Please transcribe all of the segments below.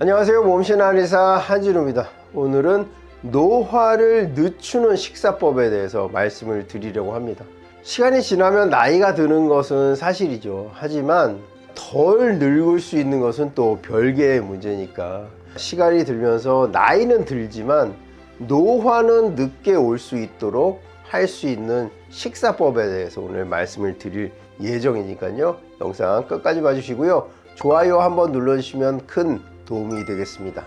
안녕하세요. 몸신 한의사 한진우입니다. 오늘은 노화를 늦추는 식사법에 대해서 말씀을 드리려고 합니다. 시간이 지나면 나이가 드는 것은 사실이죠. 하지만 덜 늙을 수 있는 것은 또 별개의 문제니까 시간이 들면서 나이는 들지만 노화는 늦게 올 수 있도록 할 수 있는 식사법에 대해서 오늘 말씀을 드릴 예정이니까요. 영상 끝까지 봐주시고요. 좋아요 한번 눌러주시면 큰 도움이 되겠습니다.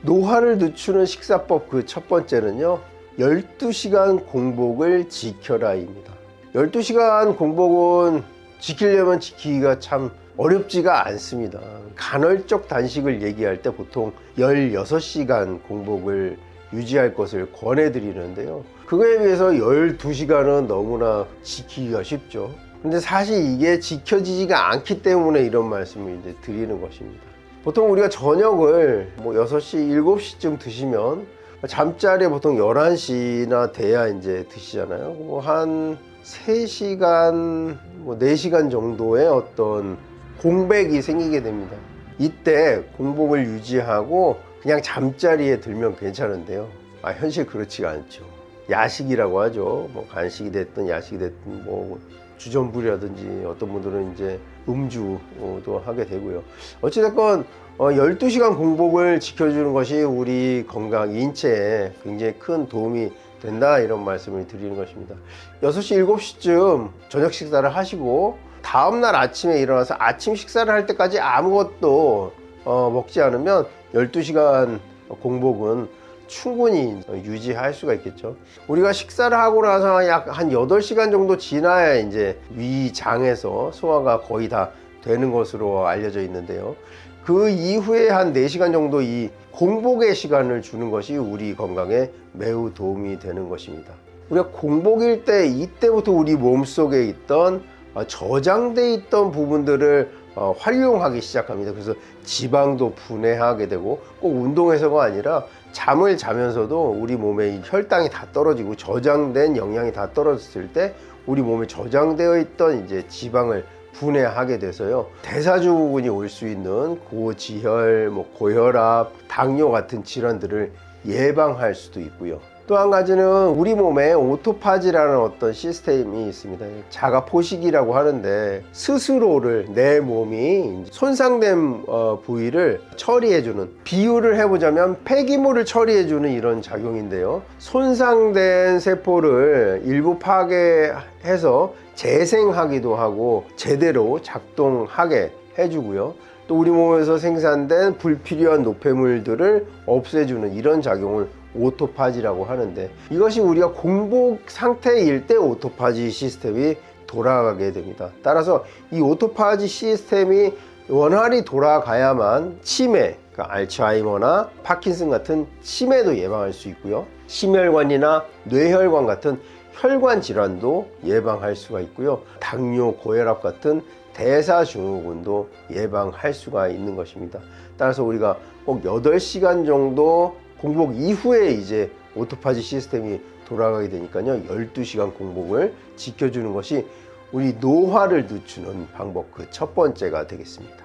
노화를 늦추는 식사법 그 첫 번째는요, 12시간 공복을 지켜라입니다. 12시간 공복은 지키려면 지키기가 참 어렵지가 않습니다. 간헐적 단식을 얘기할 때 보통 16시간 공복을 유지할 것을 권해드리는데요. 그거에 비해서 12시간은 너무나 지키기가 쉽죠. 근데 사실 이게 지켜지지가 않기 때문에 이런 말씀을 이제 드리는 것입니다. 보통 우리가 저녁을 6시, 7시쯤 드시면 잠자리에 보통 11시나 돼야 이제 드시잖아요. 한 3시간, 4시간 정도의 어떤 공백이 생기게 됩니다. 이때 공복을 유지하고 그냥 잠자리에 들면 괜찮은데요. 현실 그렇지가 않죠. 야식이라고 하죠. 간식이 됐든 야식이 됐든 주전부리라든지 어떤 분들은 이제 음주도 하게 되고요. 어찌됐건 12시간 공복을 지켜주는 것이 우리 건강, 인체에 굉장히 큰 도움이 된다, 이런 말씀을 드리는 것입니다. 6시, 7시쯤 저녁 식사를 하시고 다음날 아침에 일어나서 아침 식사를 할 때까지 아무것도 먹지 않으면 12시간 공복은 충분히 유지할 수가 있겠죠. 우리가 식사를 하고 나서 약 한 8시간 정도 지나야 이제 위장에서 소화가 거의 다 되는 것으로 알려져 있는데요. 그 이후에 한 4시간 정도 이 공복의 시간을 주는 것이 우리 건강에 매우 도움이 되는 것입니다. 우리가 공복일 때 이때부터 우리 몸속에 있던 저장돼 있던 부분들을 활용하기 시작합니다. 그래서 지방도 분해하게 되고, 꼭 운동해서가 아니라 잠을 자면서도 우리 몸에 혈당이 다 떨어지고 저장된 영양이 다 떨어졌을 때 우리 몸에 저장되어 있던 이제 지방을 분해하게 돼서요, 대사증후군이 올 수 있는 고지혈, 고혈압, 당뇨 같은 질환들을 예방할 수도 있고요. 또 한 가지는 우리 몸에 오토파지라는 어떤 시스템이 있습니다. 자가 포식이라고 하는데, 스스로를, 내 몸이 손상된 부위를 처리해주는, 비유를 해보자면 폐기물을 처리해주는 이런 작용인데요. 손상된 세포를 일부 파괴해서 재생하기도 하고 제대로 작동하게 해주고요. 또 우리 몸에서 생산된 불필요한 노폐물들을 없애주는 이런 작용을 오토파지라고 하는데, 이것이 우리가 공복 상태일 때 오토파지 시스템이 돌아가게 됩니다. 따라서 이 오토파지 시스템이 원활히 돌아가야만 치매, 그러니까 알츠하이머나 파킨슨 같은 치매도 예방할 수 있고요, 심혈관이나 뇌혈관 같은 혈관 질환도 예방할 수가 있고요, 당뇨, 고혈압 같은 대사증후군도 예방할 수가 있는 것입니다. 따라서 우리가 꼭 8시간 정도 공복 이후에 이제 오토파지 시스템이 돌아가게 되니까요, 12시간 공복을 지켜주는 것이 우리 노화를 늦추는 방법 그 첫 번째가 되겠습니다.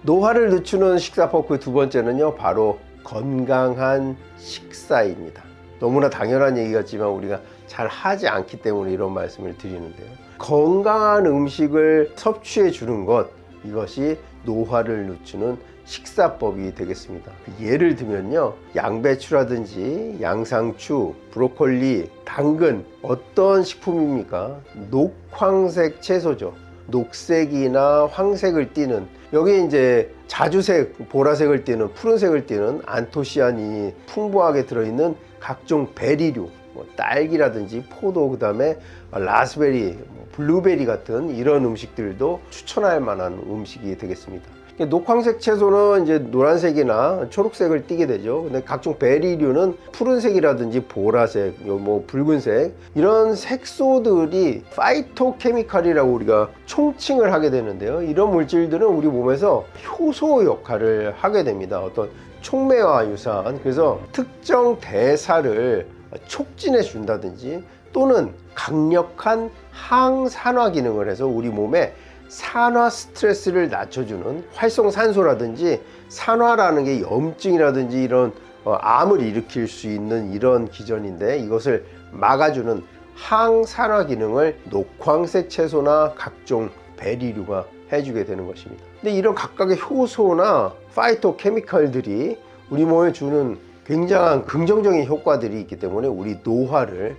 노화를 늦추는 식사법 그 두 번째는요, 바로 건강한 식사입니다. 너무나 당연한 얘기 같지만 우리가 잘 하지 않기 때문에 이런 말씀을 드리는데요. 건강한 음식을 섭취해 주는 것, 이것이 노화를 늦추는 식사법이 되겠습니다. 예를 들면요, 양배추라든지 양상추, 브로콜리, 당근, 어떤 식품입니까? 녹황색 채소죠. 녹색이나 황색을 띠는, 여기에 이제 자주색, 보라색을 띠는, 푸른색을 띠는 안토시아닌이 풍부하게 들어있는 각종 베리류, 딸기라든지 포도, 그 다음에 라스베리, 블루베리 같은 이런 음식들도 추천할 만한 음식이 되겠습니다. 녹황색 채소는 이제 노란색이나 초록색을 띠게 되죠. 근데 각종 베리류는 푸른색이라든지 보라색, 붉은색, 이런 색소들이 파이토케미칼이라고 우리가 총칭을 하게 되는데요. 이런 물질들은 우리 몸에서 효소 역할을 하게 됩니다. 어떤 촉매와 유사한, 그래서 특정 대사를 촉진해 준다든지 또는 강력한 항산화 기능을 해서 우리 몸에 산화 스트레스를 낮춰주는 활성산소라든지 산화라는 게 염증이라든지 이런 암을 일으킬 수 있는 이런 기전인데 이것을 막아주는 항산화 기능을 녹황색 채소나 각종 베리류가 해주게 되는 것입니다. 근데 이런 각각의 효소나 파이토케미컬들이 우리 몸에 주는 굉장한 긍정적인 효과들이 있기 때문에 우리 노화를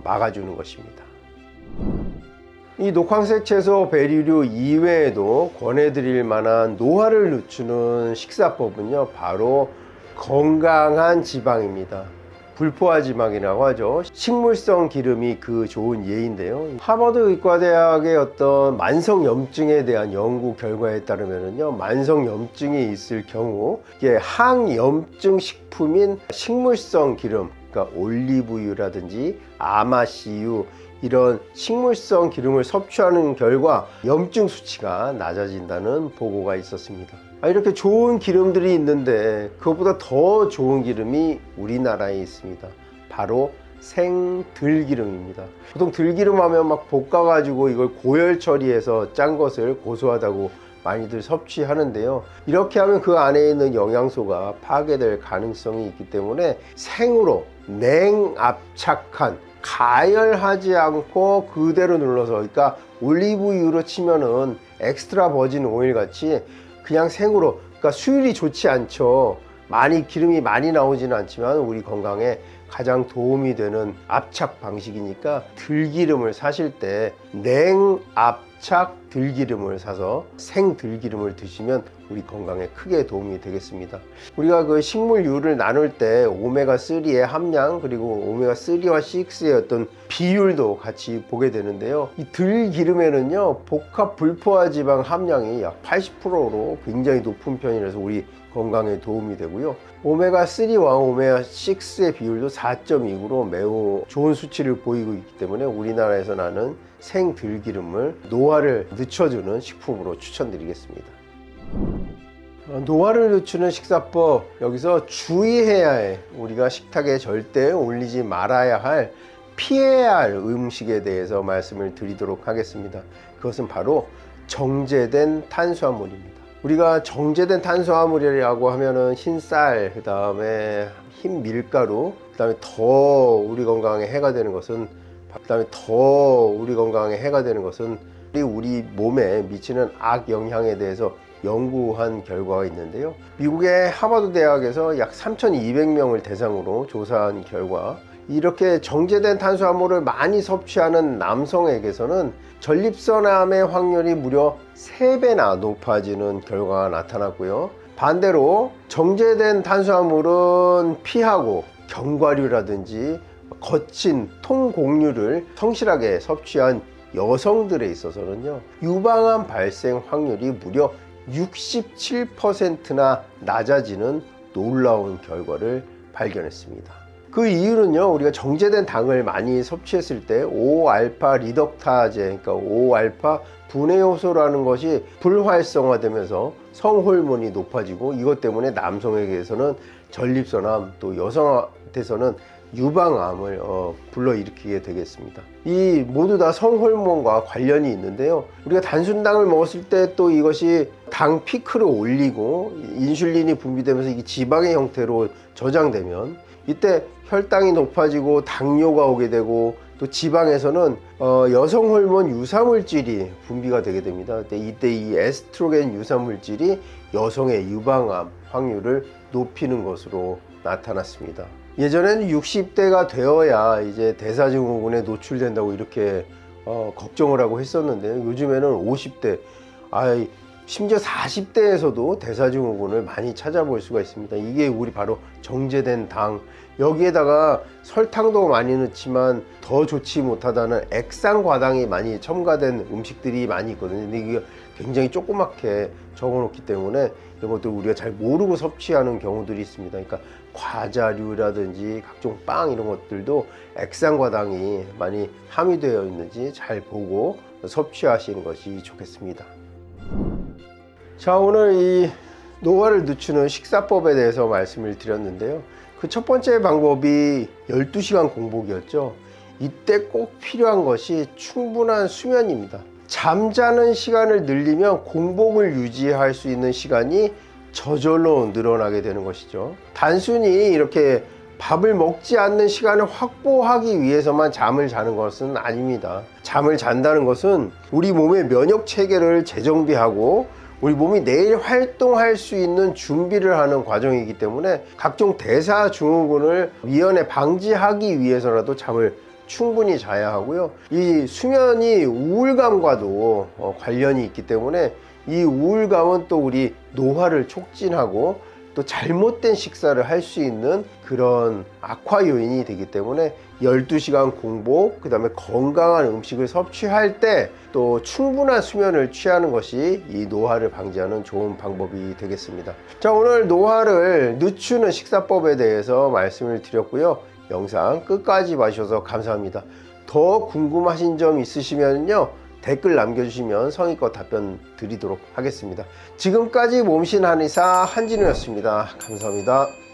막아주는 것입니다. 이 녹황색 채소 베리류 이외에도 권해드릴 만한 노화를 늦추는 식사법은요, 바로 건강한 지방입니다. 불포화 지방이라고 하죠. 식물성 기름이 그 좋은 예인데요. 하버드 의과대학의 어떤 만성염증에 대한 연구 결과에 따르면요, 만성염증이 있을 경우 이게 항염증 식품인 식물성 기름, 그러니까 올리브유라든지 아마씨유 이런 식물성 기름을 섭취하는 결과 염증 수치가 낮아진다는 보고가 있었습니다. 이렇게 좋은 기름들이 있는데 그것보다 더 좋은 기름이 우리나라에 있습니다. 바로 생들기름입니다. 보통 들기름 하면 막 볶아가지고 이걸 고열 처리해서 짠 것을 고소하다고 많이들 섭취하는데요. 이렇게 하면 그 안에 있는 영양소가 파괴될 가능성이 있기 때문에 생으로 냉압착한, 가열하지 않고 그대로 눌러서, 그러니까 올리브유로 치면은 엑스트라 버진 오일 같이 그냥 생으로, 그러니까 수율이 좋지 않죠. 기름이 많이 나오지는 않지만 우리 건강에 가장 도움이 되는 압착 방식이니까 들기름을 사실 때 냉압착 들기름을 사서 생들기름을 드시면 우리 건강에 크게 도움이 되겠습니다. 우리가 그 식물유를 나눌 때 오메가3의 함량, 그리고 오메가3와 6의 어떤 비율도 같이 보게 되는데요. 이 들기름에는요, 복합 불포화 지방 함량이 약 80%로 굉장히 높은 편이라서 우리 건강에 도움이 되고요. 오메가3와 오메가6의 비율도 4.29로 매우 좋은 수치를 보이고 있기 때문에 우리나라에서 나는 생들기름을 노화를 늦춰주는 식품으로 추천드리겠습니다. 노화를 늦추는 식사법, 여기서 주의해야 해, 우리가 식탁에 절대 올리지 말아야 할, 피해야 할 음식에 대해서 말씀을 드리도록 하겠습니다. 그것은 바로 정제된 탄수화물입니다. 우리가 정제된 탄수화물이라고 하면은 흰쌀, 그 다음에 흰 밀가루, 그 다음에 더 우리 건강에 해가 되는 것은 우리 몸에 미치는 악영향에 대해서 연구한 결과가 있는데요. 미국의 하버드 대학에서 약 3,200명을 대상으로 조사한 결과, 이렇게 정제된 탄수화물을 많이 섭취하는 남성에게서는 전립선암의 확률이 무려 3배나 높아지는 결과가 나타났고요. 반대로 정제된 탄수화물은 피하고 견과류라든지 거친 통곡류를 성실하게 섭취한 여성들에 있어서는요, 유방암 발생 확률이 무려 67%나 낮아지는 놀라운 결과를 발견했습니다. 그 이유는요, 우리가 정제된 당을 많이 섭취했을 때 5알파 리덕타제, 그러니까 5알파 분해 효소라는 것이 불활성화되면서 성호르몬이 높아지고, 이것 때문에 남성에게서는 전립선암, 또 여성한테서는 유방암을 불러일으키게 되겠습니다. 이 모두 다 성호르몬과 관련이 있는데요. 우리가 단순당을 먹었을 때 또 이것이 당 피크를 올리고 인슐린이 분비되면서 이게 지방의 형태로 저장되면 이때 혈당이 높아지고 당뇨가 오게 되고, 또 지방에서는 여성 호르몬 유사물질이 분비가 되게 됩니다. 이때 이 에스트로겐 유사물질이 여성의 유방암 확률을 높이는 것으로 나타났습니다. 예전에는 60대가 되어야 이제 대사증후군에 노출된다고 이렇게 걱정을 하고 했었는데요. 요즘에는 50대, 심지어 40대에서도 대사증후군을 많이 찾아볼 수가 있습니다. 이게 우리 바로 정제된 당, 여기에다가 설탕도 많이 넣지만 더 좋지 못하다는 액상과당이 많이 첨가된 음식들이 많이 있거든요. 근데 이게 굉장히 조그맣게 적어놓기 때문에 이런 것들 우리가 잘 모르고 섭취하는 경우들이 있습니다. 그러니까 과자류라든지 각종 빵 이런 것들도 액상과당이 많이 함유되어 있는지 잘 보고 섭취하시는 것이 좋겠습니다. 자, 오늘 이 노화를 늦추는 식사법에 대해서 말씀을 드렸는데요. 그 첫 번째 방법이 12시간 공복이었죠. 이때 꼭 필요한 것이 충분한 수면입니다. 잠자는 시간을 늘리면 공복을 유지할 수 있는 시간이 저절로 늘어나게 되는 것이죠. 단순히 이렇게 밥을 먹지 않는 시간을 확보하기 위해서만 잠을 자는 것은 아닙니다. 잠을 잔다는 것은 우리 몸의 면역 체계를 재정비하고 우리 몸이 내일 활동할 수 있는 준비를 하는 과정이기 때문에 각종 대사 증후군을 미연에 방지하기 위해서라도 잠을 충분히 자야 하고요. 이 수면이 우울감과도 관련이 있기 때문에 이 우울감은 또 우리 노화를 촉진하고 또 잘못된 식사를 할 수 있는 그런 악화 요인이 되기 때문에 12시간 공복, 그 다음에 건강한 음식을 섭취할 때 또 충분한 수면을 취하는 것이 이 노화를 방지하는 좋은 방법이 되겠습니다. 자, 오늘 노화를 늦추는 식사법에 대해서 말씀을 드렸고요. 영상 끝까지 봐주셔서 감사합니다. 더 궁금하신 점 있으시면요, 댓글 남겨주시면 성의껏 답변 드리도록 하겠습니다. 지금까지 몸신 한의사 한진우였습니다. 감사합니다.